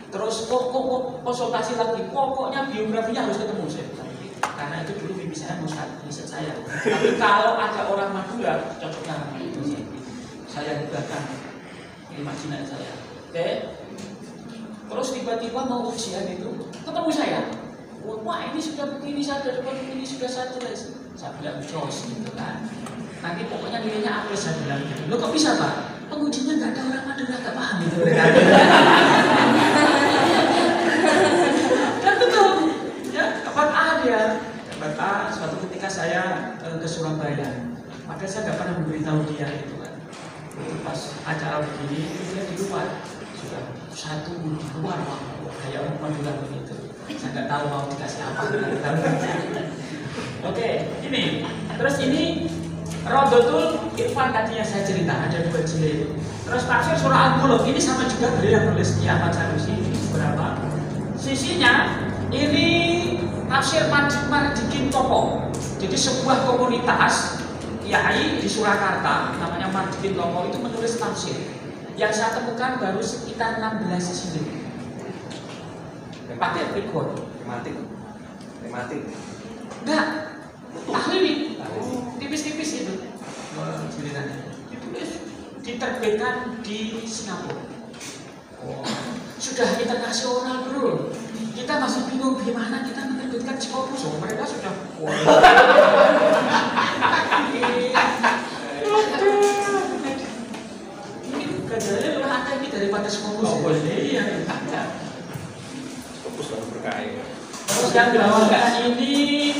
Terus kok konsultasi lagi, pokoknya biografinya harus ketemu saya. Karena itu dulu mimpi saya mau riset saya. Tapi kalau ada orang Madura, cocoknya sama itu sih. Saya gunakan imajinasi saya. Oke. Terus tiba-tiba mau ujian itu, ketemu saya. Wah ini sudah begini, saya sudah dapat begini, sudah saya tulis. Saya bilang jos gitu kan. Nanti pokoknya nilainya A+, saya bilang gitu. Lo kok bisa Pak? Pengujinya nggak ada orang Madura, nggak paham gitu kan. Dan betul, ya dapat A dia. Dapat A, suatu ketika saya ke Surabaya. Maka saya nggak pernah memberitahu dia itu kan. Itu pas acara begini, dia di luar. Sudah satu di luar, kayak orang Madura begitu. Saya nggak tahu mau dikasih apa. Oke, ini. Terus ini Rodotul Irfan tadinya saya cerita, ada 2 jilid itu. Terus tafsir surah Al-Mulk ini sama juga beliau yang nulis di Ahmad Sanusi ini berapa? Sisinya ini tafsir Mardikin Topo. Jadi sebuah komunitas Yai di Surakarta namanya Mardikin Topo itu menulis tafsir. Yang saya temukan baru sekitar 16 jilid. Pakai pikor, tematik. Enggak, tahlili, tipis-tipis itu jilidannya. Ditulis, diterbitkan di Singapura. Sudah internasional bro. Kita masih bingung gimana kita menerbitkan Scopus. Mereka sudah ini gajalnya lebih akademik daripada Scopus. Iya. Scopus baru berkaya. Terus yang dibawakan ini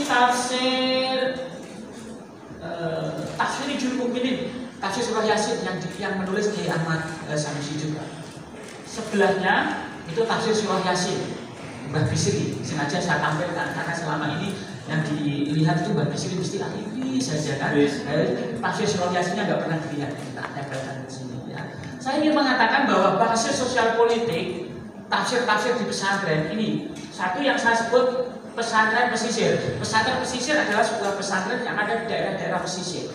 tafsir Jul Mukminin, tafsir surah Yasin yang menulis Kiai Ahmad Sanusi juga. Sebelahnya itu tafsir surah Yasin Mbah Bisri. Sengaja saya tampilkan karena selama ini yang dilihat itu Mbah Bisri mesti ini saja kan. Tafsir surah Yasinnya nggak pernah dilihat. Kita tempelkan di sini ya. Saya ingin mengatakan bahwa bahasa sosial politik tafsir-tafsir di pesantren ini, satu yang saya sebut pesantren pesisir. Pesantren pesisir adalah sebuah pesantren yang ada di daerah-daerah pesisir.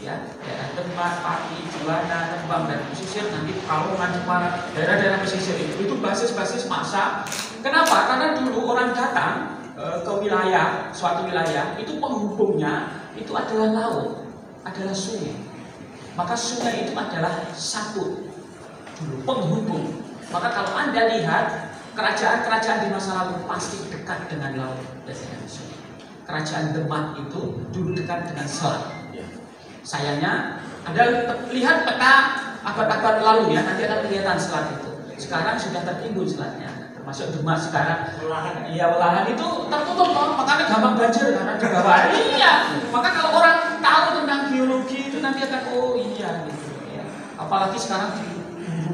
Ya, daerah Demak, Pati, Juwana, Rembang dan pesisir, nanti Kalongan, Jepara, daerah-daerah pesisir itu basis-basis massa. Kenapa? Karena dulu orang datang ke wilayah, suatu wilayah, itu penghubungnya itu adalah laut, adalah sungai. Maka sungai itu adalah satu dulu penghubung. Maka kalau Anda lihat kerajaan-kerajaan di masa lalu pasti dekat dengan laut dan dengan sungai. Kerajaan Demak itu dulu dekat dengan selat. Sayangnya, Anda lihat peta abad-abad lalu ya, nanti akan kelihatan selat itu. Sekarang sudah tertimbun selatnya, termasuk Demak sekarang. Welahan itu tertutup loh, makanya gampang banjir karena di bawah. Iya, maka kalau orang tahu tentang geologi itu nanti akan iya gitu ya. Apalagi sekarang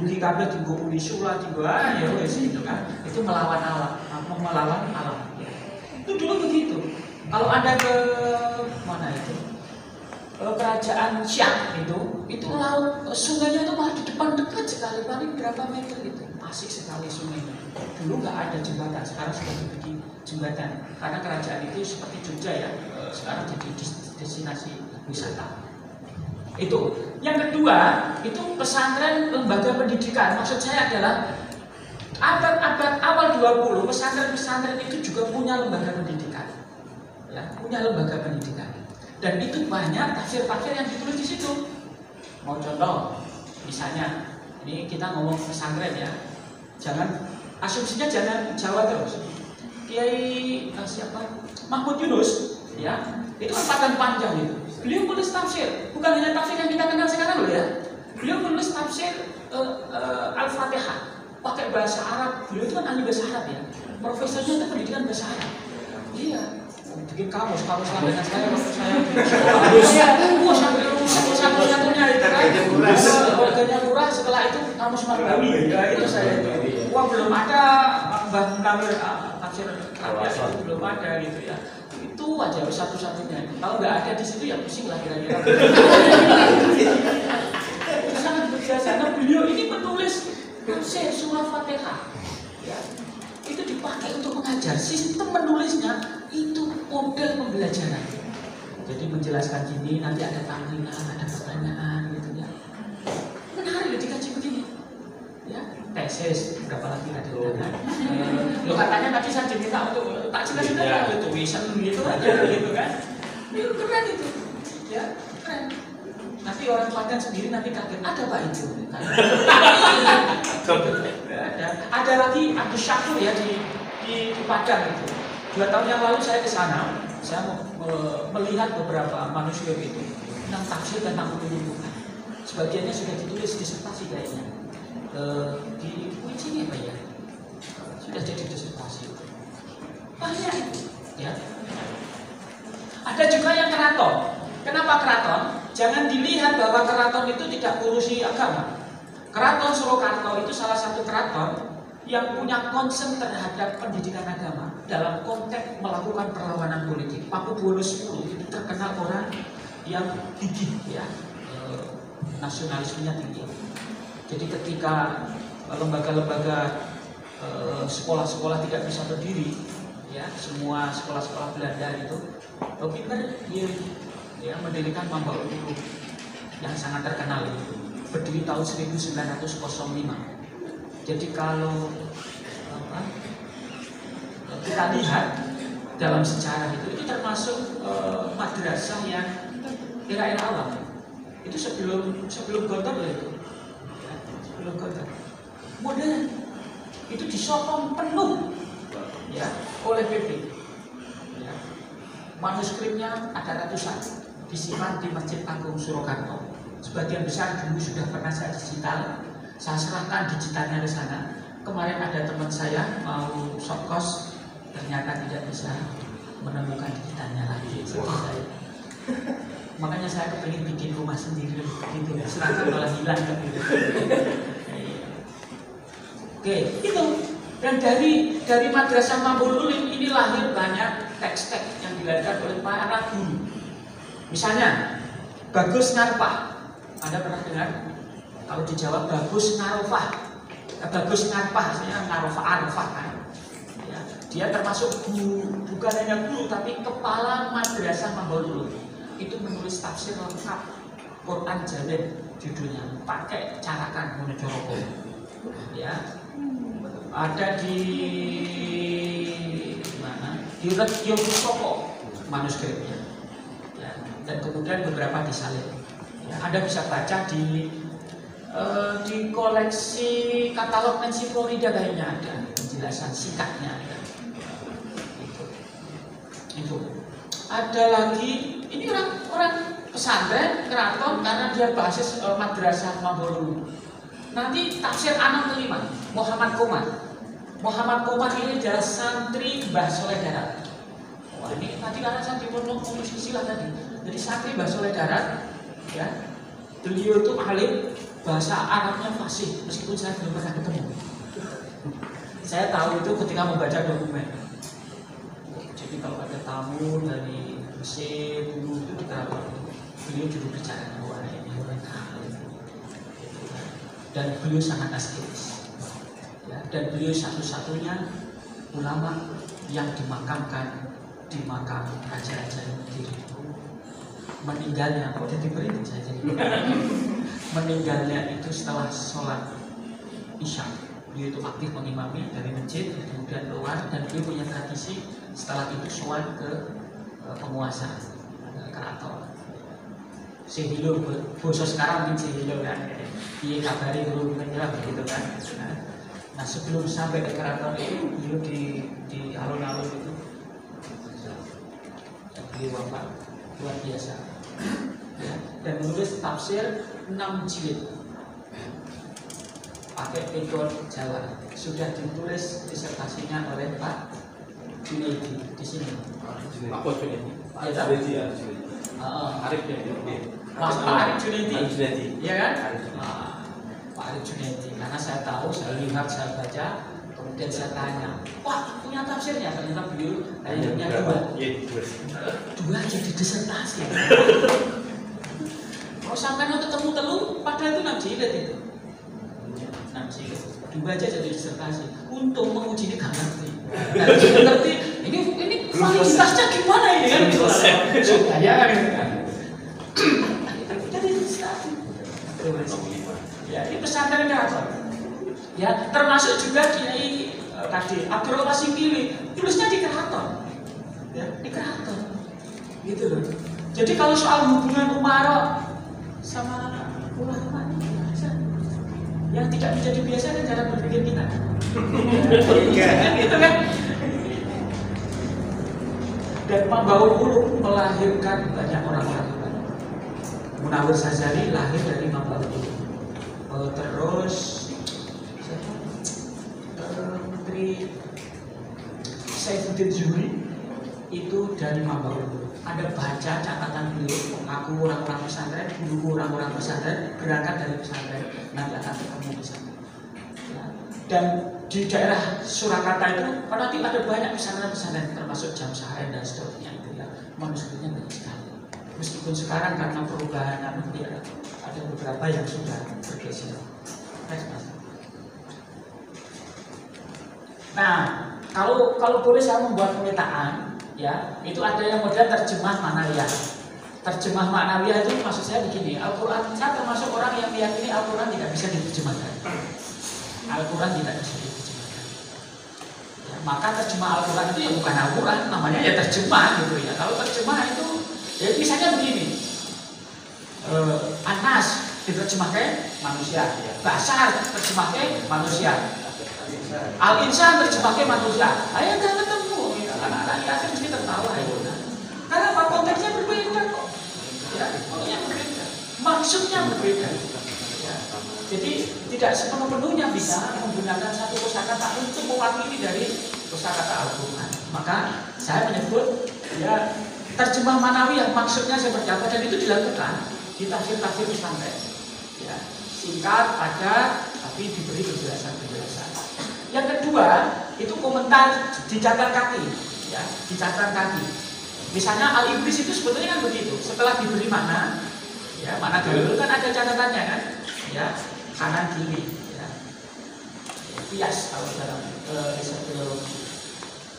di kabel di Uli Sula di ya wes itu kan, itu melawan alam, Ya. Itu dulu begitu. Kalau Anda ke mana itu? Kerajaan Syam itu laut sungainya itu malah di depan dekat sekali, paling berapa meter gitu, asik sekali sungainya. Dulu nggak ada jembatan, sekarang sudah dibikin jembatan karena kerajaan itu seperti Jogja ya, sekarang jadi destinasi wisata. Itu yang kedua itu pesantren lembaga pendidikan. Maksud saya adalah abad-abad awal 20 pesantren-pesantren itu juga punya lembaga pendidikan, ya, punya lembaga pendidikan. Dan itu banyak tafsir-tafsir yang ditulis di situ. Mau contoh, misalnya, ini kita ngomong pesantren ya, jangan asumsinya jangan Jawa terus. Kiai siapa? Mahmud Yunus, ya, itu kan paten panjang itu. Beliau menulis tafsir, bukan hanya tafsir yang kita kenal sekarang loh ya. Beliau menulis tafsir Al-Fatihah pakai bahasa Arab. Beliau itu kan ahli bahasa Arab ya. Profesornya itu pendidikan bahasa Arab. Iya. Bikin kamus dengan saya satu-satunya itu kan harganya murah, setelah itu kamus Marbawi ya itu saya itu. Wah belum ada Mbah Munawir tafsir Rabi'ah itu belum ada gitu ya. Itu aja satu-satunya. Kalau nggak ada di situ ya pusing lah kira-kira. Sangat berjasa. Nah beliau ini menulis tafsir surah Fatihah ya. Itu dipakai untuk mengajar. Sistem menulisnya itu model pembelajaran. Jadi menjelaskan gini, nanti ada tampilan, ada pertanyaan gitu ya. Menarik dikaji begini. Ya, tesis berapa lagi tadi kan? Lo katanya tadi saya diminta untuk tak jelas sudah tulisan gitu aja gitu kan? Itu keren itu, ya keren. Nanti orang Padang sendiri nanti kaget ada Pak itu. Ada lagi Abdus Syakur ya di Padang itu. 2 tahun yang lalu saya ke sana, saya melihat beberapa manuskrip itu tentang tafsir tentang penunjukan. Sebagiannya sudah ditulis disertasi kayaknya. Di kuncinya apa ya? Sudah jadi disertasi. Banyak itu, ya. Ada juga yang keraton. Kenapa keraton? Jangan dilihat bahwa keraton itu tidak ngurusi agama. Keraton Surakarta itu salah satu keraton yang punya concern terhadap pendidikan agama dalam konteks melakukan perlawanan politik. Pakubuwono X itu terkenal orang yang gigih, ya, nasionalismenya tinggi. Jadi ketika lembaga-lembaga sekolah-sekolah tidak bisa berdiri, ya, semua sekolah-sekolah Belanda itu, Hitler dia mendirikan Mamba Ulu yang sangat terkenal itu, berdiri tahun 1905. Jadi kalau kita lihat dalam sejarah itu termasuk madrasah yang era-era awal. Itu sebelum Gotha itu, ya, sebelum Gotha. Modern itu disokong penuh, ya, oleh PP. Ya. Manuskripnya ada ratusan, disimpan di Masjid Agung Surakarta. Sebagian besar dulu sudah pernah saya digital. Saya serahkan digitalnya ke sana. Kemarin ada teman saya mau shortcast, ternyata tidak bisa menemukan digitalnya lagi. Saya. Makanya saya kepingin bikin rumah sendiri gitu. Serahkan malah hilang gitu. Oke, itu. Dan dari Madrasah Mambul Ulim ini lahir banyak teks-teks yang dilahirkan oleh para guru. Misalnya Bagus Ngarpah. Anda pernah dengar? Kalau dijawab Bagus Ngarofah, Bagus Ngarpah, sebenarnya Arofah kan. Ya, dia termasuk guru, bukan hanya guru, tapi kepala Madrasah Mambul Ulim. Itu menulis tafsir lengkap Quran Jalil judulnya, pakai carakan Monocoroko. Ya, ada di mana? Di Regio Pusoko manuskripnya. Ya, dan kemudian beberapa disalin. Ya, Anda bisa baca di koleksi katalog Nancy Florida kayaknya ada penjelasan singkatnya ada. Itu. Ada lagi, ini orang pesantren keraton karena dia basis Madrasah Mambul Ulim. Nanti tafsir anak kelima Muhammad Komar. Muhammad Komar ini adalah santri Mbah Soleh Darat. Wah, ini tadi karena saya dipenuh silsilah tadi. Jadi santri Mbah Soleh Darat, ya, beliau itu alim, bahasa Arabnya fasih, meskipun saya belum pernah ketemu. Saya tahu itu ketika membaca dokumen. Jadi kalau ada tamu dari Mesir dulu itu kita beliau juru bicara wah ini orang alim. Dan beliau sangat asketis. Ya, dan beliau satu-satunya ulama yang dimakamkan di makam raja-raja Negeri. Meninggalnya, kok jadi berita saja. Meninggalnya itu setelah sholat Isya. Beliau itu aktif mengimami dari masjid, kemudian keluar, dan beliau punya tradisi setelah itu sholat ke penguasa keraton. Sehilo, bosok sekarang mungkin sehilo kan. Iya kabari dulu menyerah begitu kan. Nah sebelum sampai ke keraton itu beliau di alun-alun itu beliau wafat luar biasa. Ya, dan menulis tafsir 6 jilid pakai metode Jawa. Sudah ditulis disertasinya oleh Pak Junaidi di sini. Pak Junaidi. Pak Junaidi ya. Arif Junaidi. Mas Pak Arif Junaidi. Iya kan? Pak Arif Junaidi. Karena saya tahu, saya lihat, saya baca, kemudian saya tanya, wah punya tafsirnya? Ternyata beliau hanya dua. Dua jadi disertasi. Kalau sampai ketemu telur, padahal itu 6 jilid itu. 6 jilid. Dua aja jadi disertasi. Untuk menguji ini gak ngerti. Nah, ngerti. Ini validitasnya gimana ini kan? Supaya kan. Jadi disertasi. Ya, ini pesantren keraton. Ya, termasuk juga Kiai tadi Abdul Wasingkili tulisnya di keraton. Ya, di keraton. Gitu loh. Jadi kalau soal hubungan umaro sama ulama yang tidak menjadi biasa kan cara berpikir kita. Gitu kan? Dan Mambaul Ulum melahirkan banyak orang-orang hebat. Munawir Sazali lahir dari Mambaul Ulum. Terus Menteri Saifuddin Zuhri itu dari Mambaul Ulum. Ada baca catatan beliau, aku orang-orang pesantren, guruku orang-orang pesantren, berangkat dari pesantren, nanti akan ketemu pesantren. Ya. Dan di daerah Surakarta itu, nanti ada banyak pesantren-pesantren, termasuk Jamsaren dan seterusnya itu ya, manuskripnya banyak sekali. Meskipun sekarang karena perubahan, ya, ada beberapa yang sudah bergeser. Nah, kalau boleh saya membuat pemetaan. Ya, itu ada yang model terjemah Ma'nawiyah. Terjemah Ma'nawiyah itu maksud saya begini, Al-Quran, saya termasuk orang yang meyakini Al-Quran tidak bisa diterjemahkan. Al-Quran tidak bisa diterjemahkan. Ya, maka terjemah Al-Quran itu ya bukan Al-Quran, namanya ya terjemah gitu ya. Kalau terjemah itu, ya misalnya begini, Anas diterjemahkan manusia, Basar terjemahkan manusia, Al-Insan terjemahkan manusia. Ayo jangan ketemu. Anak-anak Yasin mesti tertawa ya. Karena apa? Konteksnya berbeda kok. Ya, konteksnya berbeda. Maksudnya berbeda. Ya. Jadi tidak sepenuhnya bisa menggunakan satu kosakata untuk mewakili dari kosakata Al-Quran. Maka saya menyebut ya terjemah Ma'nawiyah maksudnya seperti apa, dan itu dilakukan di tafsir-tafsir pesantren. Ya, singkat, padat, tapi diberi penjelasan-penjelasan. Yang kedua itu komentar di catatan kaki, ya, di catatan kaki. Misalnya Al-Ibris itu sebetulnya kan begitu. Setelah diberi makna, ya, makna dulu kan ada catatannya kan, ya, kanan kiri, ya, kias kalau dalam riset teologi.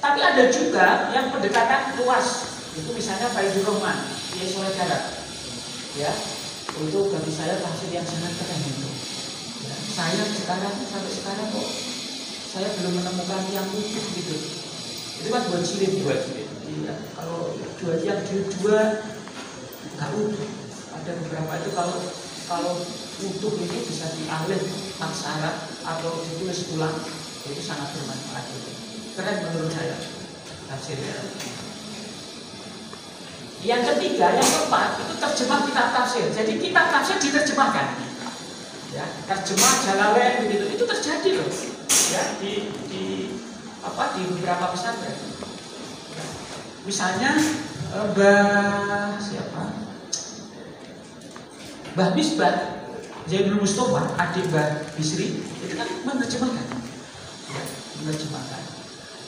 Tapi ada juga yang pendekatan luas. Itu misalnya Faidur Rahman, Kiai Soleh Darat, ya, itu bagi saya tafsir yang sangat keren itu. Ya, saya sampai sekarang kok saya belum menemukan yang utuh gitu. Itu kan dua jilid. Iya, kalau yang jilid dua nggak utuh. Ada beberapa itu kalau utuh ini bisa diambil aksara atau ditulis ulang, itu sangat bermanfaat. Keren menurut saya tafsirnya. Yang ketiga, yang keempat itu terjemah kitab tafsir. Jadi kitab tafsir diterjemahkan. Ya, terjemah Jalalain begitu, itu terjadi loh. Ya, di beberapa pesantren. Ya. Misalnya Mbah Misbah Zainul Mustafa, adik Mbah Bisri, itu kan menerjemahkan. Ya, menerjemahkan.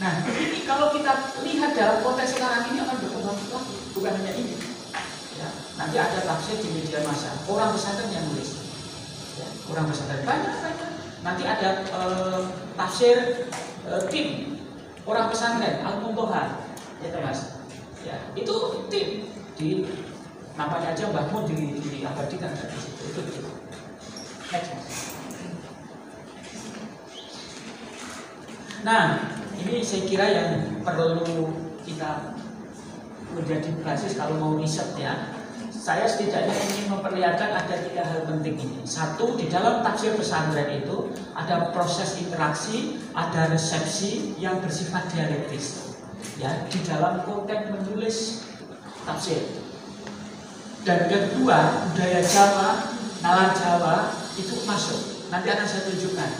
Nah, ini kalau kita lihat dalam konteks sekarang ini akan berkembang lagi, bukan hanya ini. Ya, nanti ada tafsir di media massa, orang pesantren yang nulis. Ya, orang pesantren banyak. Nanti ada tafsir tim orang pesantren Al-Muntoha, ya Mas. Ya, itu tim di namanya aja Mbah Mun diabadikan dari situ. Itu. Next, Mas. Nah, ini saya kira yang perlu kita menjadi basis kalau mau riset ya. Saya setidaknya ingin memperlihatkan ada 3 hal penting ini. Satu, di dalam tafsir pesantren itu ada proses interaksi, ada resepsi yang bersifat dialektis. Ya, di dalam konteks menulis tafsir. Dan kedua, budaya Jawa, nalar Jawa itu masuk. Nanti akan saya tunjukkan.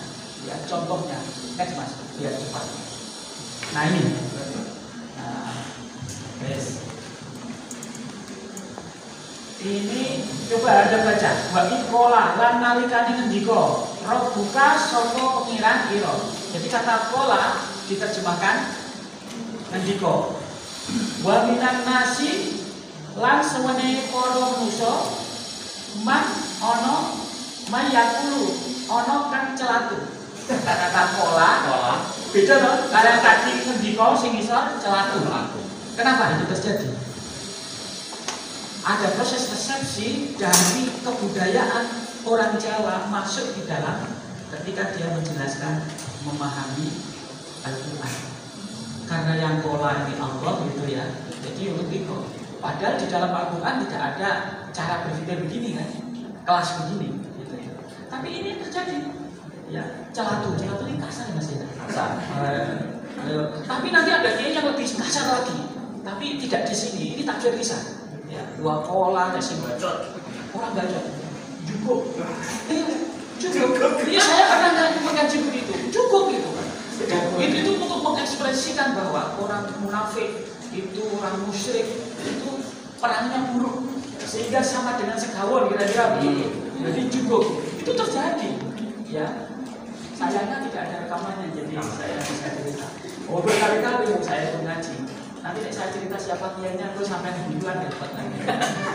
Ya, contohnya. Next Mas, biar cepat. Nah ini. Nah, yes. Ini coba Anda baca. Wa iqola lan nalikane ngendika, Rabbuka sapa pengiran ira. Jadi kata kola diterjemahkan ngendika. Wa minan nasi lan seweneh para manusa man ana mayakulu ana kang celatu. Kata kola beda loh. Kalau tadi ngendika sing isor celatu. Kenapa itu terjadi? Ada proses resepsi dari kebudayaan orang Jawa masuk di dalam ketika dia menjelaskan, memahami Al-Quran. Karena yang pola ini Allah gitu ya, jadi untuk itu. Padahal di dalam Al-Quran tidak ada cara berpikir begini kan, kelas begini gitu ya. Tapi ini terjadi ya, celatu ini kasar Mas ya. Kasar. Tapi nanti ada kiai yang lebih kasar lagi, tapi tidak di sini. Ini tafsir lisan ya, dua pola nasi bacot, orang bacot cukup cukup. Iya, saya pernah mengaji begitu, cukup gitu kan. Itu untuk mengekspresikan bahwa orang munafik itu, orang musyrik itu perannya buruk, sehingga sama dengan segawon kira-kira begitu. Jadi cukup itu terjadi ya. Sayangnya tidak ada rekamannya, jadi saya bisa cerita. Oh, berkali-kali saya mengaji. Nanti saya cerita siapa kiainya, terus sampai mingguan dapat lagi.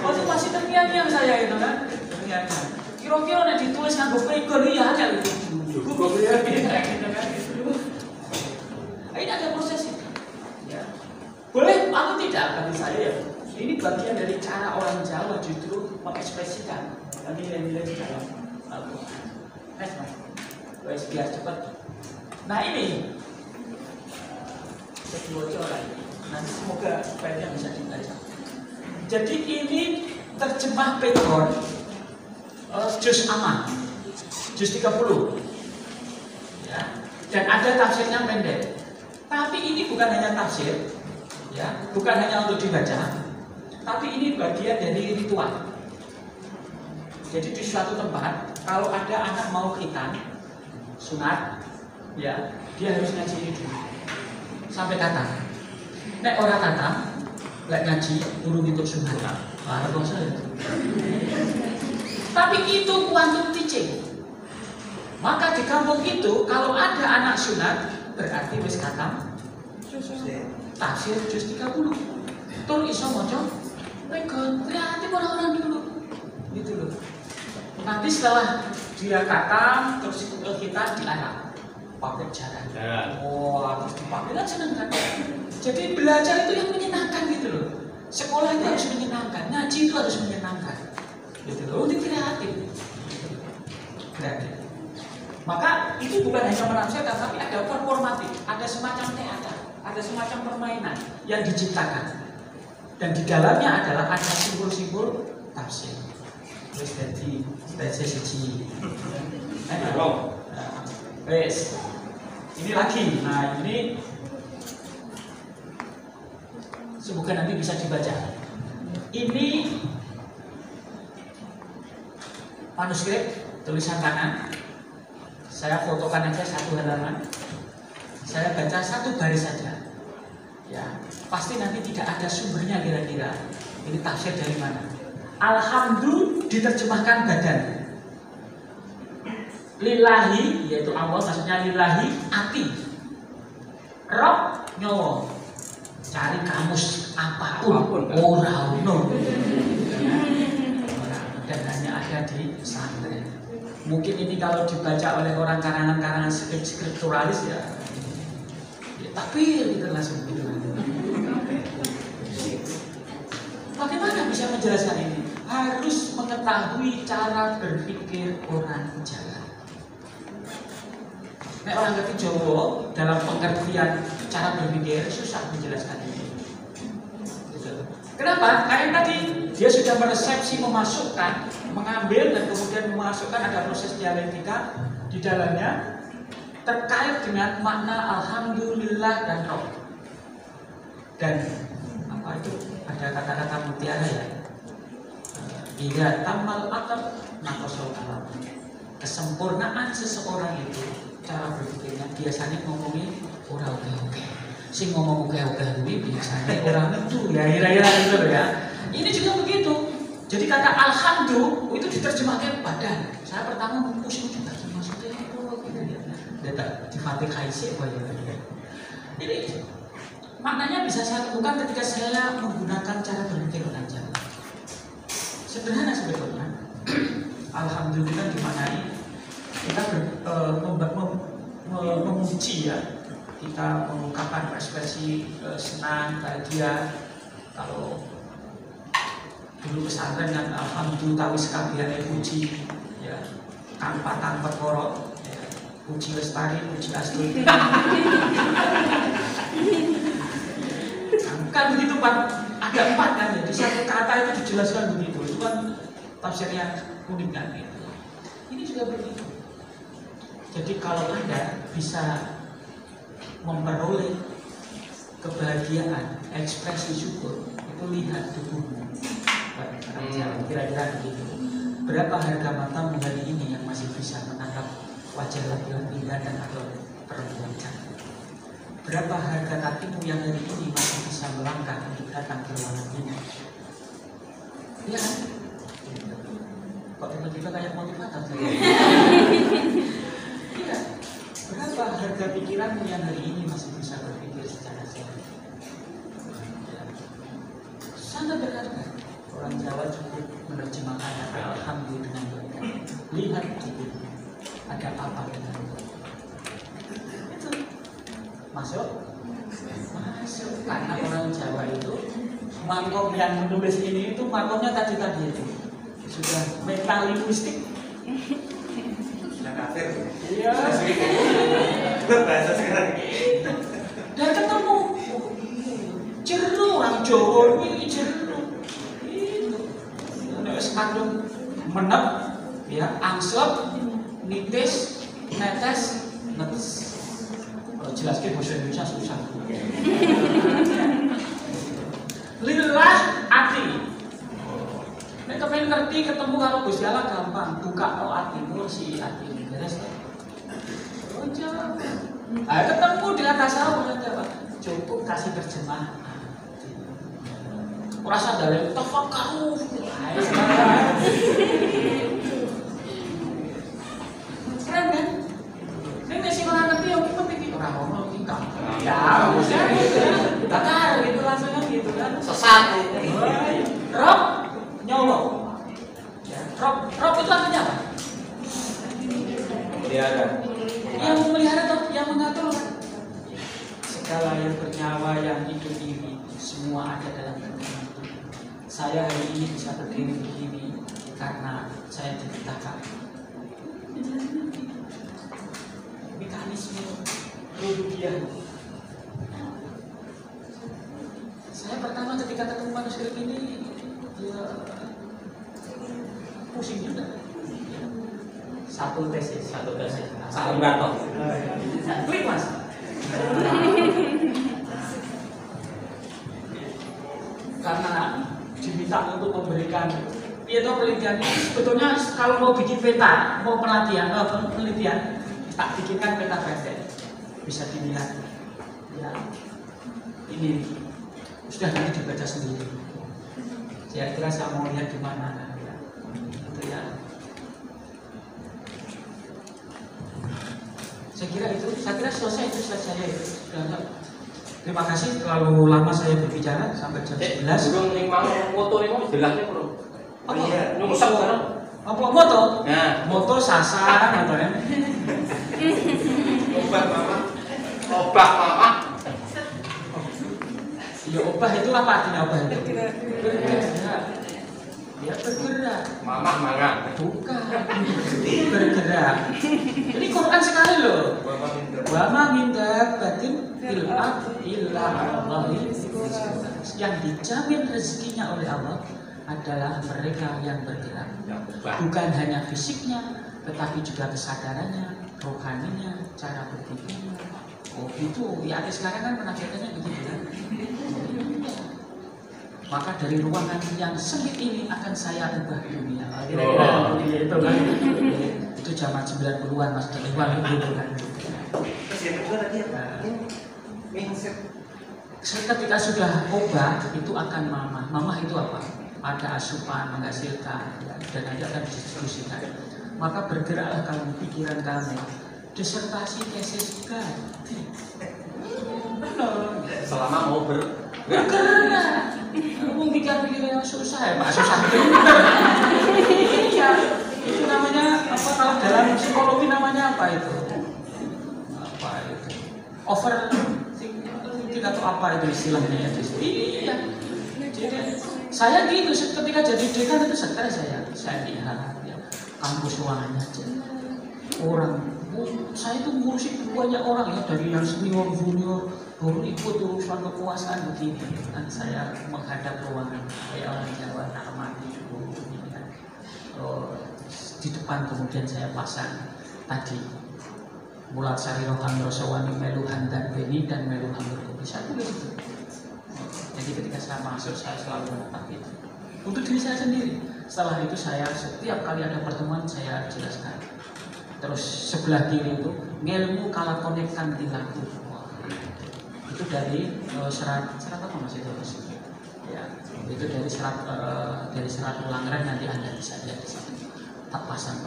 Oh, itu masih terngiang-ngiang saya itu kan, terngiang-ngiang. Kira-kira nih ditulis nganggo pegon iya aja gitu. Cukup ya, gitu kan. Ini ada proses itu. Ya. Boleh atau tidak bagi saya ya. Ini bagian dari cara orang Jawa justru mengekspresikan nilai-nilai di dalam Al-Quran. Mas, biar cepat. Nah ini kedua orang. Nanti semoga supaya bisa dibaca. Jadi ini terjemah Pegon juz aman, juz 30 ya. Dan ada tafsirnya pendek. Tapi ini bukan hanya tafsir ya, bukan hanya untuk dibaca, tapi ini bagian dari ritual. Jadi di suatu tempat kalau ada anak mau khitan sunat ya, dia harus ngaji ini dulu sampai kata. Nek orang kata nggak ngaji urung untuk sunat. Wah, dosa itu. Tapi itu quantum teaching. Maka di kampung itu kalau ada anak sunat berarti wis katam tafsir juz 30. Tur iso maca pegon, kreatif orang-orang dulu. Gitu loh. Nanti setelah dia katam terus kita dilarang pakai jalan. Oh, terus dipakai kan seneng kan. Jadi belajar itu yang menyenangkan gitu loh. Sekolah itu harus menyenangkan, ngaji itu harus menyenangkan. Gitu loh, untuk kreatif. Kreatif. Maka itu bukan hanya menafsirkan, tapi ada performatif, ada semacam teater, ada semacam permainan yang diciptakan. Dan di dalamnya adalah ada simbol-simbol tafsir. Terus dari sisi ini lagi. Nah ini semoga nanti bisa dibaca. Ini manuskrip tulisan tangan. Saya fotokan aja satu halaman. Saya baca satu baris saja. Ya, pasti nanti tidak ada sumbernya kira-kira. Ini tafsir dari mana? Alhamdulillah diterjemahkan badan. Lillahi yaitu Allah, maksudnya lillahi ati. Rob nyawa. Cari kamus apapun ora ono. Dan hanya ada di pesantren. Mungkin ini kalau dibaca oleh orang karangan-karangan skripturalis ya tapi gitu langsung gitu. Bagaimana bisa menjelaskan ini? Harus mengetahui cara berpikir orang Jawa. Nah, orang ngerti Jawa dalam pengertian cara berpikir susah menjelaskan ini. Kenapa? Karena tadi dia sudah meresepsi, memasukkan, mengambil dan kemudian memasukkan, ada proses dialektika di dalamnya terkait dengan makna alhamdulillah dan roh. Dan apa itu? Ada kata-kata mutiara ya. Iya, tamal akal nakosol kalam. Kesempurnaan seseorang itu cara berpikirnya biasanya ngomongin orang oke. Si ngomong oke ini biasanya orang itu ya kira-kira itu ya. Ini juga begitu. Jadi kata alhamdulillah itu diterjemahkan badan. Saya pertama mengusung juga maksudnya apa gitu ya. Data di Fatihah isi apa ya. Ini maknanya bisa saya temukan ketika saya menggunakan cara berpikir orang Jawa. Sederhana sebetulnya. Alhamdulillah dimaknai kita memuji ya. Kita mengungkapkan ekspresi senang, bahagia. Kalau dulu pesantren kan alhamdulillah wis kabehane puji ya, tanpa korok ya. Puji Lestari, Puji Astuti. Kan begitu Pak, ada 4 kan ya, di satu kata itu dijelaskan begitu. Itu kan tafsirnya unik kan gitu. Ini juga begitu. Jadi kalau Anda bisa memperoleh kebahagiaan, ekspresi syukur, itu lihat tubuhmu. Kira-kira begitu. Berapa harga matamu hari ini yang masih bisa menatap wajah laki-laki dan atau perempuan cantik? Berapa harga kakimu yang hari ini masih bisa melangkah untuk datang ke ruangan ini? Ya, kok tiba-tiba kayak motivator? Iya. Berapa harga pikiranmu yang hari ini masih bisa berpikir secara sehat? Sangat berharga. Orang Jawa cukup menerjemahkan kata alhamdulillah dengan berkata. Lihat cukup ada apa dengan itu. Masuk? Masuk. Karena orang Jawa itu mangkok yang menulis ini itu mangkoknya tadi itu sudah metalinguistik. Sudah kafir. Iya. Berbahasa sekarang. Dan ketemu jeru orang Jawa ini jeru. Sekadung menep, ya, angslep, nitis, netes, netes. Kalau jelaskan bahasa Indonesia susah. Lillah ati. Nek kepen ngerti ketemu karo Gusti Allah gampang, buka kok atimu si ati beres. Oh Jawa. Ayo ketemu dengan tasawuf aja, Pak. Cukup kasih terjemah. Rasa dalil tafakkaru. Keren kan? Ini sih orang ngerti yang penting orang ngomong tingkah. Ya, maksudnya gitu kan. Bakar gitu langsung gitu kan. Sesat. Rob nyolok. Ya, Rob itu artinya apa? Melihara. Yang memelihara atau yang mengatur kan? Segala yang bernyawa yang hidup ini semua ada dalam genggaman. Saya hari ini bisa berdiri begini karena saya diciptakan. Mekanisme rububiyah. Saya pertama ketika ketemu manuskrip ini, ya pusing juga. Satu tesis. Saling batok. Klik Mas. Karena diminta untuk memberikan itu penelitian ini sebetulnya kalau mau bikin peta, mau penelitian tak bikinkan peta pendek bisa dilihat ya ini sudah nanti dibaca sendiri. Saya kira saya mau lihat di mana ya. Itu ya. Saya kira selesai itu saja ya. Terima kasih, terlalu lama saya berbicara sampai jam 11. Belum nimang foto ini mau jelasnya bro. Apa? Iya, nyungsep kan? Apa moto? Nah, Moto sasar atau ya? Obah mama. Ya obah itu apa artinya obah itu? Bergerak. Ya bergerak. Mama mangan. Bukan. Bergerak. Ini Quran sekali loh. Wa ma min dabbatin fil ardi illa 'alallahi rizquha. Yang dijamin rezekinya oleh Allah adalah mereka yang bergerak. Bukan hanya fisiknya, tetapi juga kesadarannya, rohaninya, cara berpikirnya. Oh itu, ya sekarang kan penafsirannya begitu kan. Maka dari ruangan yang sempit ini akan saya ubah dunia. Kira-kira itu kan. Itu zaman 90-an Mas, ruang itu kan. Ketika sudah ubah itu akan mamah itu apa? Ada asupan menghasilkan dan nanti akan didiskusikan. Maka bergeraklah kamu, pikiran kamu. Disertasi tesis ganti. Benar. Selama mau bergerak. Ngomong pikir-pikir yang susah ya Pak, susah. Iya, itu namanya apa kalau dalam psikologi namanya apa itu? Apa itu? Overthinking atau apa itu istilahnya ya? Iya. Jadi saya gitu ketika jadi dekan itu stres saya lihat ya kampus ruangannya aja orang Saya itu ngurusin banyak orang ya, dari yang senior, junior, baru ikut urusan kekuasaan begini. Dan saya menghadap ruangan kayak orang Jawa, tak mati cukup. Di depan kemudian saya pasang tadi Mulat Sari Roham Rosawani Melu Handan Beni dan Melu Hamur bisa tulis itu. Jadi ketika saya masuk saya selalu menatap itu untuk diri saya sendiri. Setelah itu saya setiap kali ada pertemuan saya jelaskan. Terus sebelah kiri itu ngelmu kala konekkan tilaku. Itu dari serat apa mas itu mas? Ya, itu dari serat Ulangran, nanti Anda bisa lihat di situ. Tak pasang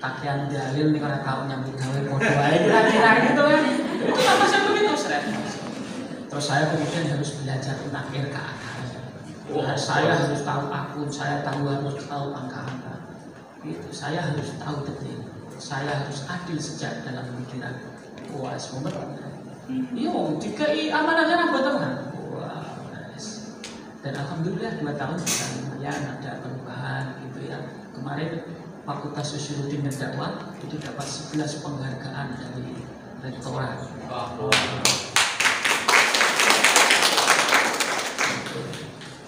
kakean dalil nih karena tahu nyambut gawe modal kira-kira gitu kan. Itu tak pasang begitu serat. Terus saya kemudian harus belajar tentang RKA. Saya harus tahu akun, saya harus tahu angka-angka. Itu saya harus tahu detail. Saya harus adil sejak dalam pemikiran. Wah, semua iyo, dikai amanahnya nambah teman. Wah, dan alhamdulillah 2 tahun bisa lumayan ada perubahan gitu ya. Kemarin Fakultas Sosiologi dan Dakwah itu dapat 11 penghargaan dari rektorat.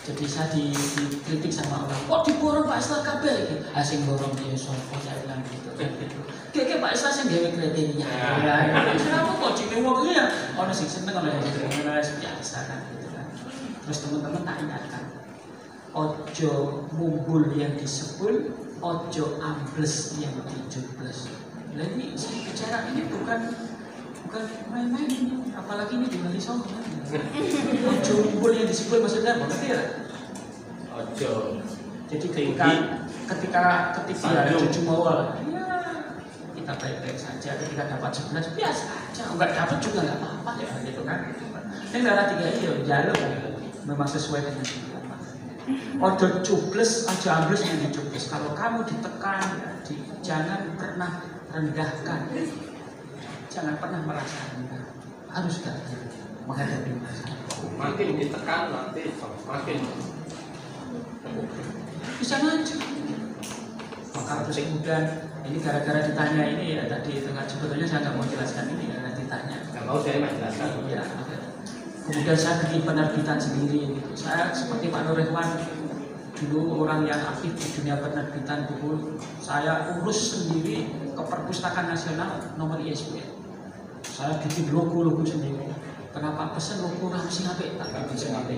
Jadi saya dikritik sama orang, kok diborong Pak Islah kabel gitu. Asing borong dia sopo saya bilang gitu. Kayak Pak Islah sing gawe kriteria. Kenapa kok cine wong ya? Ono sing seneng ono sing biasa kan gitu kan. Terus teman-teman tak ingatkan. Ojo mumbul yang disebul, ojo ambles yang dijubles. Lah ini saya bicara ini bukan main-main ini, apalagi ini di Bali Songo. Ojo mumbul yang disebut maksudnya ngerti ya? Ojo. Jadi ketika ada cucu mawar, ya kita baik-baik saja. Ketika dapat 11 biasa aja, enggak dapat juga nggak apa-apa ya gitu kan. Ini darah 3 iyo jalur memang sesuai dengan apa. Ojo cubles, ojo ambles yang dicubles. Kalau kamu ditekan, jangan pernah rendahkan. Jangan pernah merasa rendah. Harus menghadapi masalah. Makin ditekan nanti makin bisa maju. Maka terus kemudian ini gara-gara ditanya ini ya tadi itu kan sebetulnya saya nggak mau jelaskan ini karena ditanya. nggak mau saya menjelaskan. Iya. Kemudian saya bikin penerbitan sendiri. Gitu. Saya seperti Pak Nur Rehwan dulu orang yang aktif di dunia penerbitan buku. Saya urus sendiri ke Perpustakaan Nasional nomor ISBN. Saya bikin logo sendiri. Kenapa pesen logo Ramsi HP? Tak bisa HP.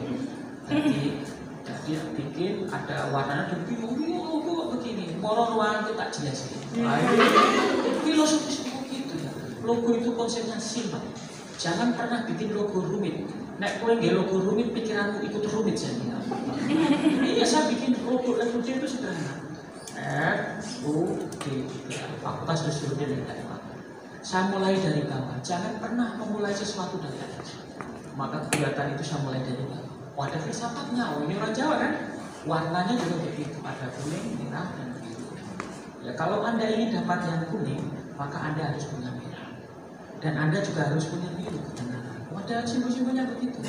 Jadi bikin ada warnanya dan bingung logo begini. Moro ruang itu tak jelas. Filosofis begitu ya. Logo itu konsepnya simpel. Jangan pernah bikin logo rumit. Nek kowe nggih logo rumit pikiranmu ikut rumit jadi. Iya saya bikin logo itu sederhana. Fakultas Sosiologi dan Dakwah. Saya mulai dari bawah, jangan pernah memulai sesuatu dari atas. Maka kegiatan itu saya mulai dari bawah. Ada filsafatnya, ini orang Jawa kan? Warnanya juga begitu, ada kuning, merah, dan biru. Ya kalau Anda ingin dapat yang kuning, maka Anda harus punya merah. Dan Anda juga harus punya biru ke tengah. Ada simbol-simbolnya begitu.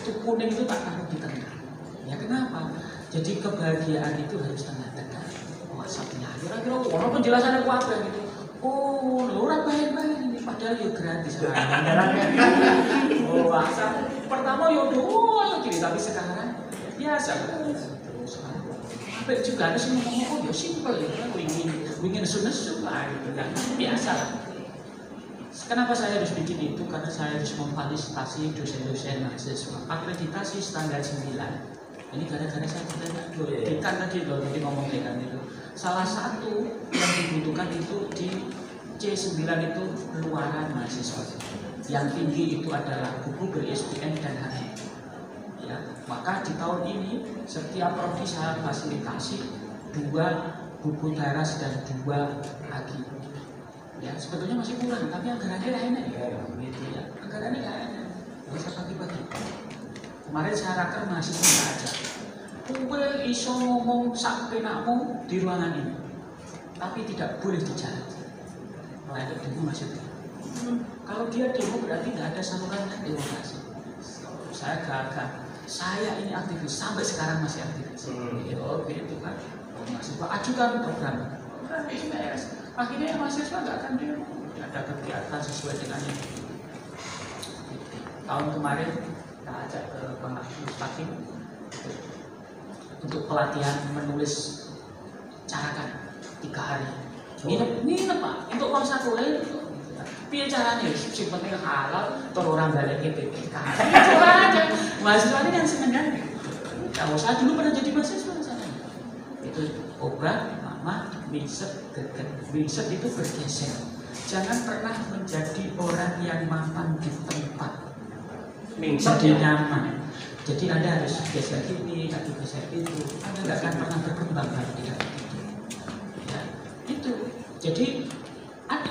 Itu kuning itu tak taruh di tengah. Ya kenapa? Jadi kebahagiaan itu harus tengah-tengah. Maksudnya, kira-kira orang penjelasannya apa gitu? Oh, orang baik-baik ini padahal ya gratis. Oh, asal pertama ya doa gini, tapi sekarang biasa terus. Tapi juga ada sih ngomong oh ya simpel ya, ingin nesu-nesu lah gitu kan, biasa lah. Kenapa saya harus bikin itu? Karena saya harus memfasilitasi dosen-dosen mahasiswa. Akreditasi standar 9. Ini gara-gara saya bertanya, dekan tadi loh, tadi ngomong dekan itu. Salah satu yang dibutuhkan itu di C9 itu luaran mahasiswa. Yang tinggi itu adalah buku ber-ISBN dan HI. Ya, maka di tahun ini setiap prodi saya fasilitasi 2 buku teras dan 2 HI. Ya, sebetulnya masih kurang, tapi anggarannya enak ya. Gitu ya. Anggarannya enak. Bisa bagi-bagi. Kemarin saya raker mahasiswa nggak aja. Kowe iso ngomong sak penakmu di ruangan ini, tapi tidak boleh di jalan. Melayani demo maksudnya. Kalau dia demo berarti nggak ada saluran demokrasi. Saya gagal. Saya ini aktivis sampai sekarang masih aktivis. Oke itu kan. Mahasiswa ajukan program. Akhirnya mahasiswa nggak akan demo. ada kegiatan sesuai dengan ini. Tahun kemarin kita ajak ke Mustaqim untuk pelatihan menulis carakan 3 hari. Nginep Pak, untuk konsep lain. Piye caranya? Sing penting halal, terus orang balik ke BPK. Coba aja. Mahasiswa ini kan seneng kan? Kalau saya dulu pernah jadi mahasiswa sana. Itu obrak, mama, mingset, geget. Mingset itu bergeser. Jangan pernah menjadi orang yang mapan di tempat. Jadi nyaman. Jadi Anda harus geser ini, kaki geser itu. Anda nggak akan pernah berkembang tidak begitu. Ya, itu. Jadi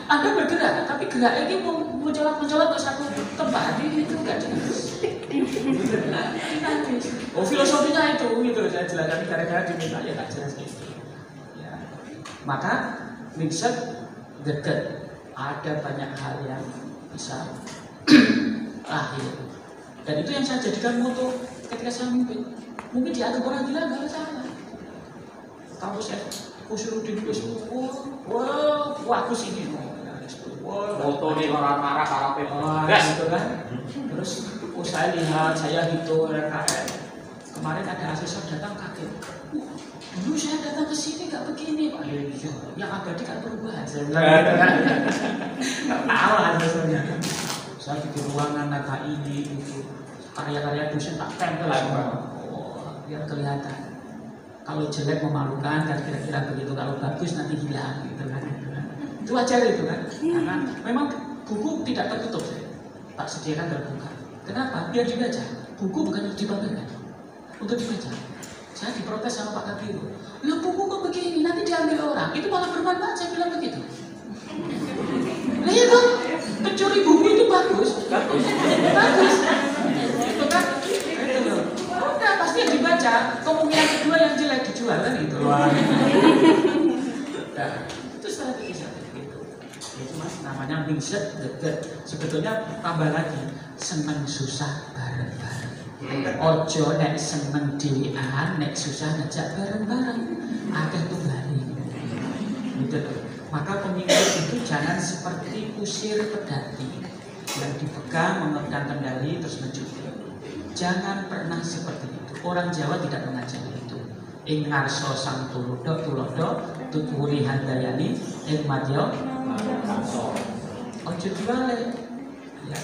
Anda bergerak, tapi gerak ini mau mencolot ke satu tempat itu nggak jelas. Oh filosofinya itu gitu saya jelaskan gara-gara diminta ya nggak jelas gitu. Ya. Maka mixed deket ada banyak hal yang bisa lahir. Dan itu yang saya jadikan moto ketika saya memimpin. Mungkin dianggap orang gila nggak salah. Kalau saya Kusuruddin wah aku sini foto nih orang marah karape gitu kan. Terus saya lihat, saya hitung RKM. Kemarin ada asesor datang kaget. Dulu saya datang ke sini nggak begini Pak. Iya, yang abadi kan perubahan. Saya bilang nggak tahu asesornya. Saya bikin ruangan naga ini itu karya-karya dosen tak tempel semua. Biar kelihatan. Kalau jelek memalukan kan kira-kira begitu, kalau bagus nanti hilang gitu kan. Itu wajar itu kan, karena memang buku tidak tertutup saya tak sediakan terbuka. Kenapa? Biar dibaca. Buku bukan untuk dipamerkan, untuk dibaca. Saya diprotes sama Pak Kabiru, lah buku kok begini nanti diambil orang, itu malah bermanfaat, saya bilang begitu. Nah itu pencuri buku itu bagus, bagus, itu kan. Udah pasti yang dibaca, kemungkinan kedua yang jelek dijual kan gitu. Nah, itu strategi itu. Itu mas namanya mingset deket. Sebetulnya tambah lagi seneng susah bareng-bareng. Ojo nek seneng dhewean, nek susah ngajak bareng-bareng. Akeh tunggale. Gitu loh. Maka pemimpin itu jangan seperti kusir pedati yang dipegang, memegang kendali terus mencuci. Jangan pernah seperti itu. Orang Jawa tidak mengajari itu. Ing ngarso sang tulodo tuturi handayani ing madya ojo diwale. Ya.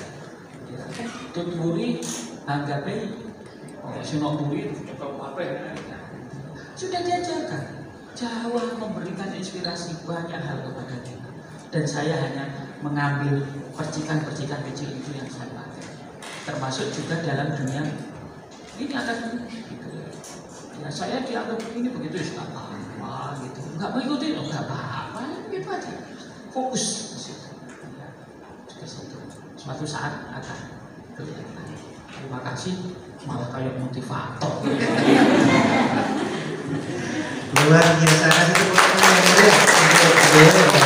Tuturi anggape sing mburi apa. Sudah diajarkan. Jawa memberikan inspirasi banyak hal kepada kita. Dan saya hanya mengambil percikan-percikan kecil itu yang saya pakai. Termasuk juga dalam dunia ini akan gitu. Ya saya dianggap begini begitu ya apa gitu, nggak mengikuti nggak apa-apa gitu aja, fokus ke situ. Ya, ke situ. Suatu saat akan kelihatan. Terima kasih, malah kayak motivator. Luar biasa, kasih tepuk tangan yang meriah untuk beliau.